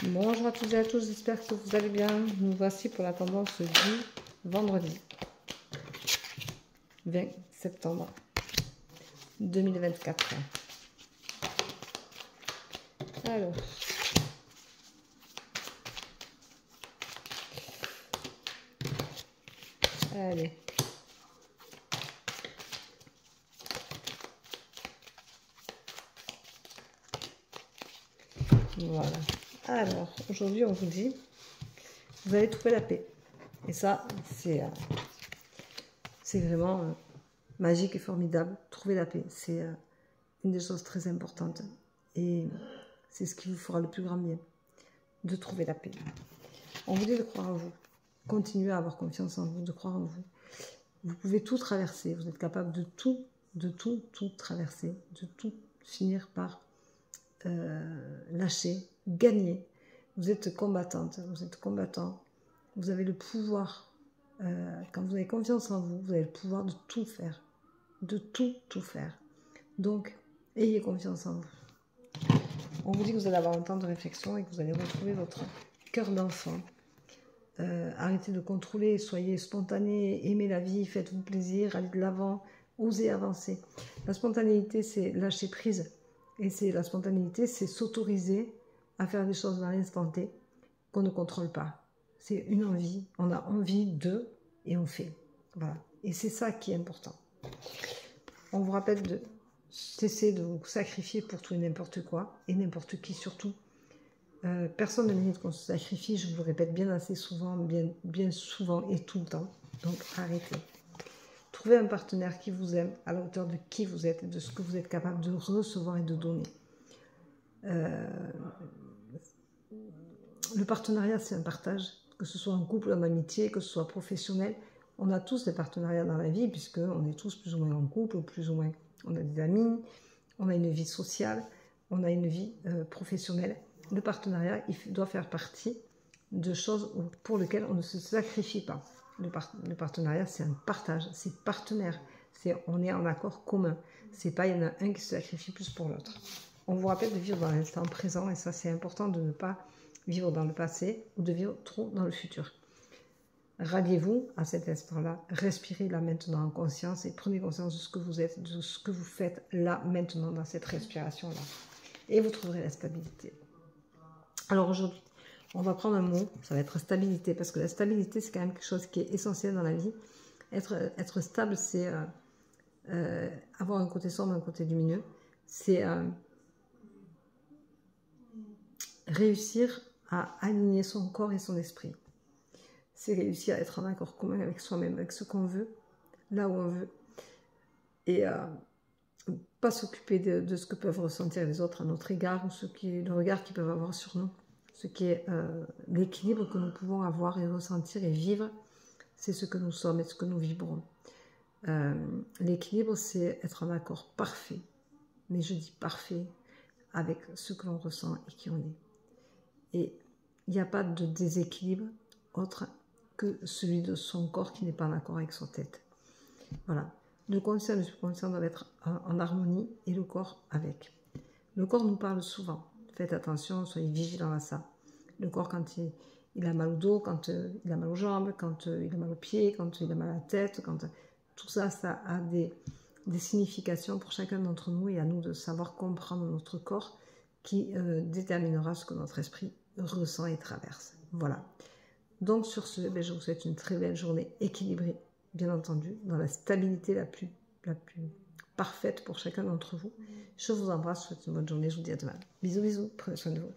Bonjour à toutes et à tous, j'espère que vous allez bien. Nous voici pour la tendance du vendredi 20 septembre 2024. Alors, allez. Voilà. Alors, aujourd'hui, on vous dit, vous allez trouver la paix. Et ça, c'est vraiment magique et formidable. Trouver la paix, c'est une des choses très importantes. Et c'est ce qui vous fera le plus grand bien, de trouver la paix. On vous dit de croire en vous. Continuez à avoir confiance en vous, de croire en vous. Vous pouvez tout traverser. Vous êtes capable de tout traverser, de tout finir par lâcher, gagner. Vous êtes combattante, vous êtes combattant. Vous avez le pouvoir. Quand vous avez confiance en vous, vous avez le pouvoir de tout faire. De tout faire. Donc, ayez confiance en vous. On vous dit que vous allez avoir un temps de réflexion et que vous allez retrouver votre cœur d'enfant. Arrêtez de contrôler, soyez spontané, aimez la vie, faites-vous plaisir, allez de l'avant, osez avancer. La spontanéité, c'est lâcher prise. Et la spontanéité, c'est s'autoriser à faire des choses dans l'instant T qu'on ne contrôle pas. C'est une envie, on a envie de, et on fait. Voilà. Et c'est ça qui est important. On vous rappelle de cesser de vous sacrifier pour tout et n'importe quoi, et n'importe qui surtout. Personne ne mérite qu'on se sacrifie, je vous le répète bien assez souvent, bien souvent et tout le temps. Donc arrêtez. Trouvez un partenaire qui vous aime à la hauteur de qui vous êtes et de ce que vous êtes capable de recevoir et de donner. Le partenariat, c'est un partage, que ce soit en couple, en amitié, que ce soit professionnel. On a tous des partenariats dans la vie, puisqu'on est tous plus ou moins en couple, plus ou moins on a des amis, on a une vie sociale, on a une vie professionnelle. Le partenariat, il doit faire partie de choses pour lesquelles on ne se sacrifie pas. Le partenariat, c'est un partage, c'est partenaire, on est en accord commun. C'est pas il y en a un qui se sacrifie plus pour l'autre. On vous rappelle de vivre dans l'instant présent, et ça c'est important de ne pas vivre dans le passé ou de vivre trop dans le futur. Ralliez-vous à cet instant-là, respirez là maintenant en conscience et prenez conscience de ce que vous êtes, de ce que vous faites là maintenant dans cette respiration-là. Et vous trouverez la stabilité. Alors aujourd'hui, on va prendre un mot, ça va être stabilité, parce que la stabilité, c'est quand même quelque chose qui est essentiel dans la vie. Être stable, c'est avoir un côté sombre, un côté lumineux. C'est réussir à aligner son corps et son esprit. C'est réussir à être en accord commun avec soi-même, avec ce qu'on veut, là où on veut. Et pas s'occuper de ce que peuvent ressentir les autres à notre égard, ou le regard qu'ils peuvent avoir sur nous. Ce qui est l'équilibre que nous pouvons avoir et ressentir et vivre, c'est ce que nous sommes et ce que nous vibrons. L'équilibre, c'est être en accord parfait, mais je dis parfait, avec ce que l'on ressent et qui on est. Et il n'y a pas de déséquilibre autre que celui de son corps qui n'est pas en accord avec sa tête. Voilà. Le conscient et le subconscient doivent être en harmonie et le corps avec. Le corps nous parle souvent. Faites attention, soyez vigilants à ça. Le corps, quand il a mal au dos, quand il a mal aux jambes, quand il a mal aux pieds, quand il a mal à la tête, tout ça, ça a des significations pour chacun d'entre nous, et à nous de savoir comprendre notre corps qui déterminera ce que notre esprit ressent et traverse. Voilà. Donc sur ce, je vous souhaite une très belle journée équilibrée, bien entendu, dans la stabilité la plus parfaite pour chacun d'entre vous. Je vous embrasse, je vous souhaite une bonne journée, je vous dis à demain. Bisous, bisous, prenez soin de vous.